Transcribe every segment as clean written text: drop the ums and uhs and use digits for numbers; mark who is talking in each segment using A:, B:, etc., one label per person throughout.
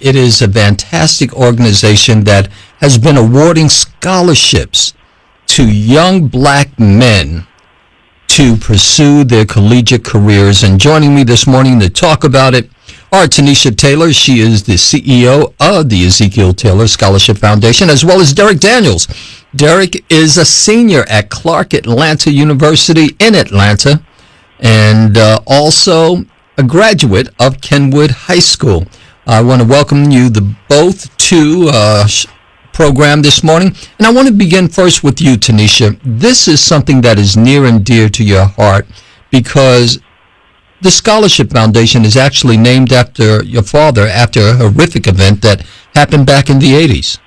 A: It is a fantastic organization that has been awarding scholarships to young black men to pursue their collegiate careers. And joining me this morning to talk about it are Tenisha Taylor. She is the CEO of the Ezekiel Taylor Scholarship Foundation, as well as Derrick Daniels. Derrick is a senior at Clark Atlanta University in Atlanta, and also a graduate of Kenwood High School. I want to welcome you both to program this morning. And I want to begin first with you, Tenisha. This is something that is near and dear to your heart because the Scholarship Foundation is actually named after your father after a horrific event that happened back in the 80s.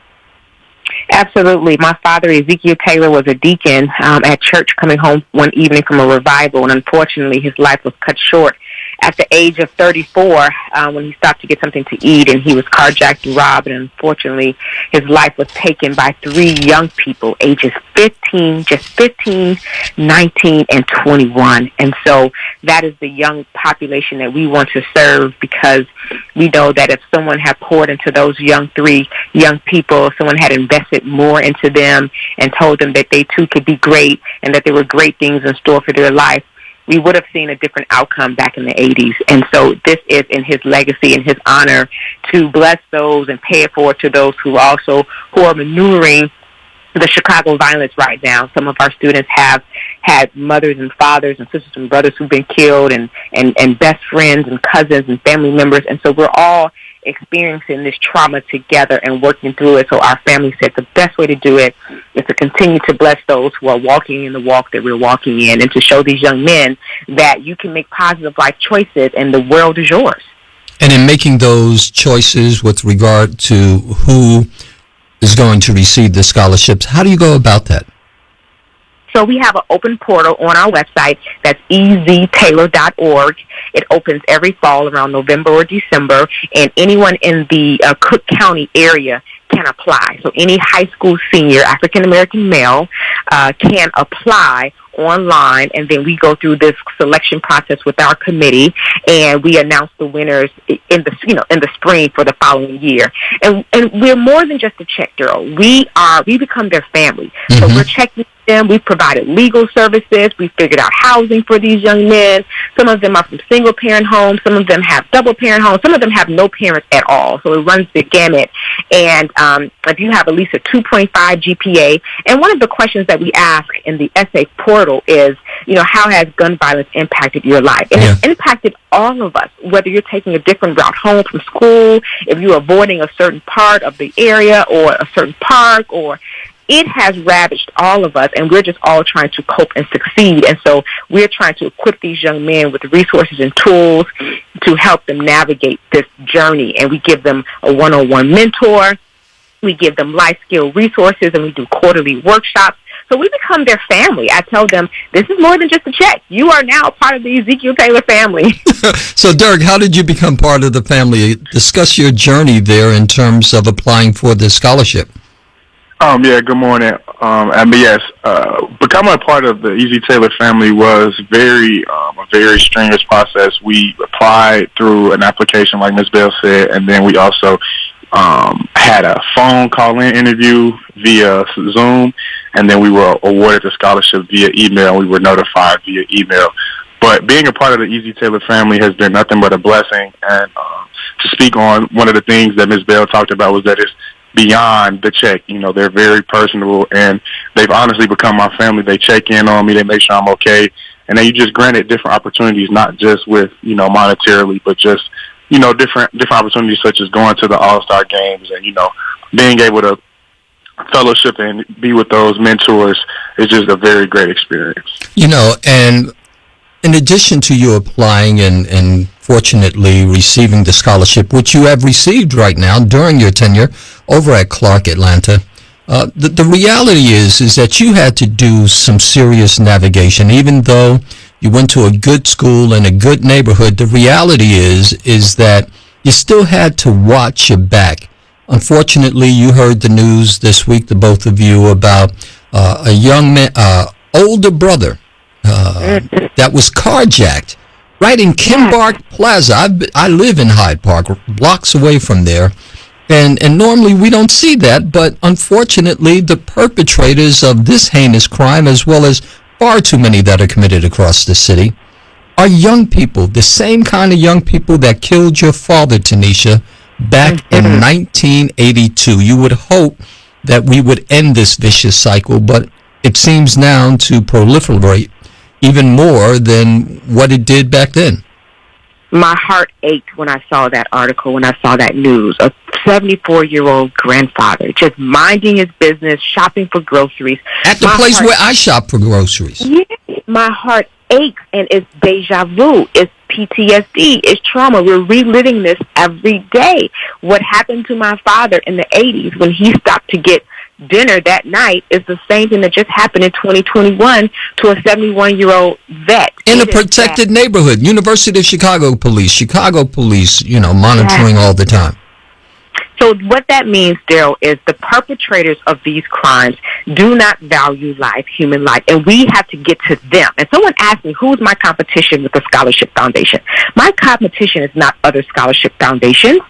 B: Absolutely. My father, Ezekiel Taylor, was a deacon at church coming home one evening from a revival, and unfortunately his life was cut short at the age of 34 when he stopped to get something to eat, and he was carjacked and robbed, and unfortunately his life was taken by three young people, ages 15, 19, and 21. And so that is the young population that we want to serve, because we know that if someone had poured into those three young people, if someone had invested more into them and told them that they too could be great and that there were great things in store for their life, we would have seen a different outcome back in the 80s. And so this is in his legacy and his honor to bless those and pay it forward to those who are maneuvering the Chicago violence right now. Some of our students have had mothers and fathers and sisters and brothers who've been killed, and best friends and cousins and family members. And so we're all experiencing this trauma together and working through it. So our family said the best way to do it is to continue to bless those who are walking in the walk that we're walking in, and to show these young men that you can make positive life choices and the world is yours.
A: And in making those choices with regard to who is going to receive the scholarships, how do you go about that?
B: So we have an open portal on our website. That's EZTaylor.org. It opens every fall around November or December, and anyone in the Cook County area can apply. So any high school senior, African-American male, can apply online, and then we go through this selection process with our committee, and we announce the winners in the spring for the following year. And we're more than just a check, Darryl. We become their family. Mm-hmm. So we're checking them. We've provided legal services. We've figured out housing for these young men. Some of them are from single parent homes. Some of them have double parent homes. Some of them have no parents at all. So it runs the gamut. And if you have at least a 2.5 GPA, and one of the questions that we ask in the essay portal is, how has gun violence impacted your life? And It's impacted all of us, whether you're taking a different route home from school, if you're avoiding a certain part of the area or a certain park, or it has ravaged all of us, and we're just all trying to cope and succeed. And so we're trying to equip these young men with resources and tools to help them navigate this journey. And we give them a one-on-one mentor. We give them life skill resources, and we do quarterly workshops. So we become their family. I tell them, this is more than just a check. You are now a part of the Ezekiel Taylor family.
A: So, Derrick, how did you become part of the family? Discuss your journey there in terms of applying for this scholarship.
C: Good morning. Becoming a part of the EZ Taylor family was a very strenuous process. We applied through an application, like Ms. Bell said, and then we also had a phone call-in interview via Zoom, and then we were awarded the scholarship via email. We were notified via email. But being a part of the EZ Taylor family has been nothing but a blessing. And to speak on one of the things that Ms. Bell talked about was that it's beyond the check. They're very personable, and they've honestly become my family. They check in on me. They make sure I'm okay. And then you just granted different opportunities, not just with, monetarily, but just, different opportunities such as going to the All-Star games and, being able to fellowship and be with those mentors is just a very great experience.
A: And in addition to you applying and fortunately receiving the scholarship, which you have received right now during your tenure over at Clark Atlanta, the reality is that you had to do some serious navigation. Even though you went to a good school in a good neighborhood, the reality is that you still had to watch your back. Unfortunately, you heard the news this week, the both of you, about a young man, older brother that was carjacked Right in Kimbark Plaza. I live in Hyde Park, blocks away from there. And normally we don't see that, but unfortunately the perpetrators of this heinous crime, as well as far too many that are committed across the city, are young people, the same kind of young people that killed your father, Tenisha, back in 1982. You would hope that we would end this vicious cycle, but it seems now to proliferate even more than what it did back then.
B: My heart ached when I saw that article, when I saw that news. A 74-year-old grandfather just minding his business, shopping for groceries.
A: At the place where I shop for groceries.
B: Yeah, my heart aches, and it's deja vu. It's PTSD. It's trauma. We're reliving this every day. What happened to my father in the 80s when he stopped to get dinner that night is the same thing that just happened in 2021 to a 71-year-old vet.
A: In a protected neighborhood. University of Chicago police, monitoring all the time.
B: So what that means, Darryl, is the perpetrators of these crimes do not value life, human life, and we have to get to them. And someone asked me, who's my competition with the Scholarship Foundation? My competition is not other scholarship foundations.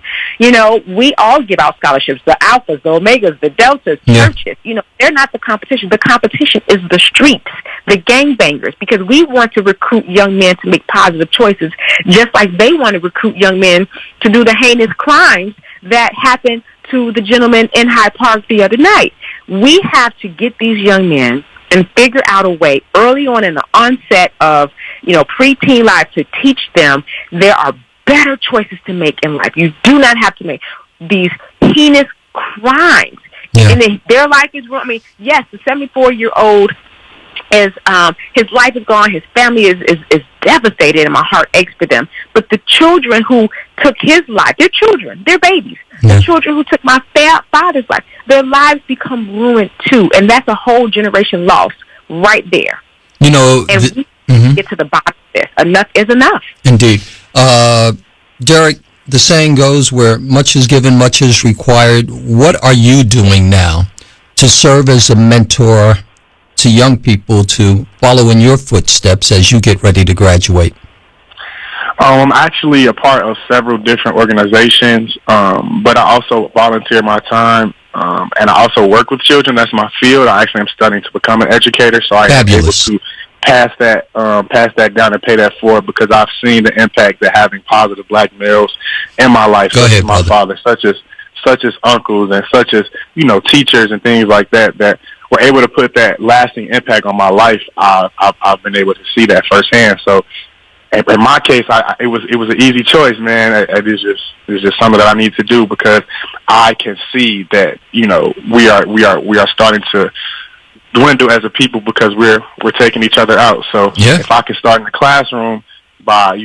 B: We all give out scholarships, the Alphas, the Omegas, the Deltas, churches. They're not the competition. The competition is the streets, the gangbangers, because we want to recruit young men to make positive choices, just like they want to recruit young men to do the heinous crimes that happened to the gentleman in Hyde Park the other night. We have to get these young men and figure out a way early on in the onset of, preteen life to teach them there are better choices to make in life. You do not have to make these heinous crimes.
A: Yeah.
B: And their life is ruined. I mean, yes, the 74-year-old is his life is gone, his family is devastated, and my heart aches for them. But the children who took his life, they're children, they're babies.
A: Yeah.
B: The children who took my father's life, their lives become ruined too, and that's a whole generation lost right there. And we get to the bottom of this. Enough is enough.
A: Indeed. Derrick, the saying goes, where much is given, much is required. What are you doing now to serve as a mentor to young people to follow in your footsteps as you get ready to graduate?
C: I'm actually a part of several different organizations, but I also volunteer my time, and I also work with children. That's my field. I actually am studying to become an educator, so I am able to pass that down and pay that forward, because I've seen the impact that having positive black males in my life, such as my father, such as uncles, and such as teachers and things like that were able to put that lasting impact on my life. I've been able to see that firsthand. So, in my case, it was an easy choice, man. It's just something that I need to do, because I can see that we are starting to dwindle as a people, because we're taking each other out. So if I can start in the classroom by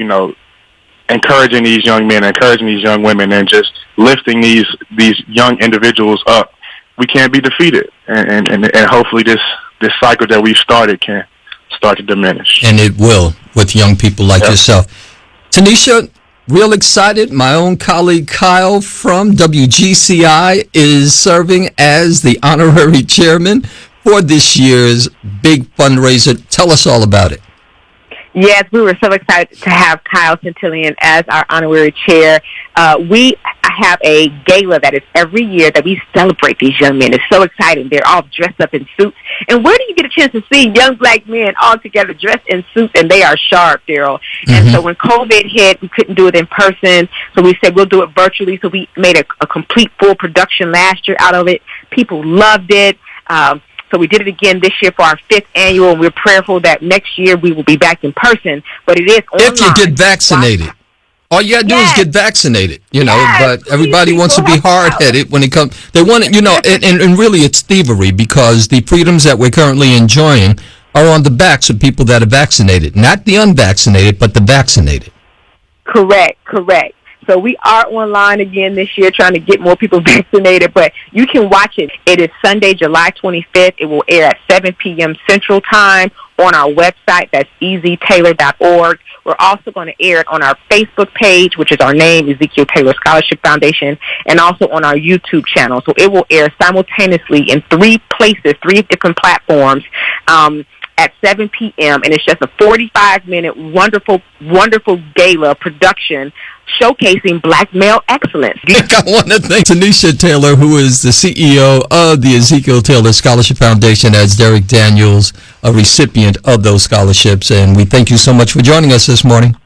C: encouraging these young men, encouraging these young women, and just lifting these young individuals up, we can't be defeated, and hopefully this cycle that we've started can start to diminish.
A: And it will, with young people like yourself. Tenisha, real excited. My own colleague Kyle from WGCI is serving as the honorary chairman for this year's big fundraiser. Tell us all about it.
B: Yes, we were so excited to have Kyle Centillion as our honorary chair. We have a gala that is every year that we celebrate these young men. It's so exciting. They're all dressed up in suits. And where do you get a chance to see young black men all together dressed in suits, and they are sharp, Darryl? And so when COVID hit, we couldn't do it in person, so we said we'll do it virtually. So we made a complete full production last year out of it. People loved it. So we did it again this year for our 5th annual, and we're prayerful that next year we will be back in person. But it is online.
A: If you get vaccinated. All you got to do is get vaccinated, but everybody wants to be hard-headed when it comes. They want it, and really it's thievery, because the freedoms that we're currently enjoying are on the backs of people that are vaccinated. Not the unvaccinated, but the vaccinated.
B: Correct. So we are online again this year trying to get more people vaccinated, but you can watch it. It is Sunday, July 25th. It will air at 7 p.m. Central Time on our website. That's EZTaylor.org. We're also going to air it on our Facebook page, which is our name, Ezekiel Taylor Scholarship Foundation, and also on our YouTube channel. So it will air simultaneously in 3 places, 3 different platforms. at 7 p.m., and it's just a 45-minute wonderful, wonderful gala production showcasing black male excellence.
A: I want to thank Tenisha Taylor, who is the CEO of the Ezekiel Taylor Scholarship Foundation, as Derrick Daniels, a recipient of those scholarships. And we thank you so much for joining us this morning.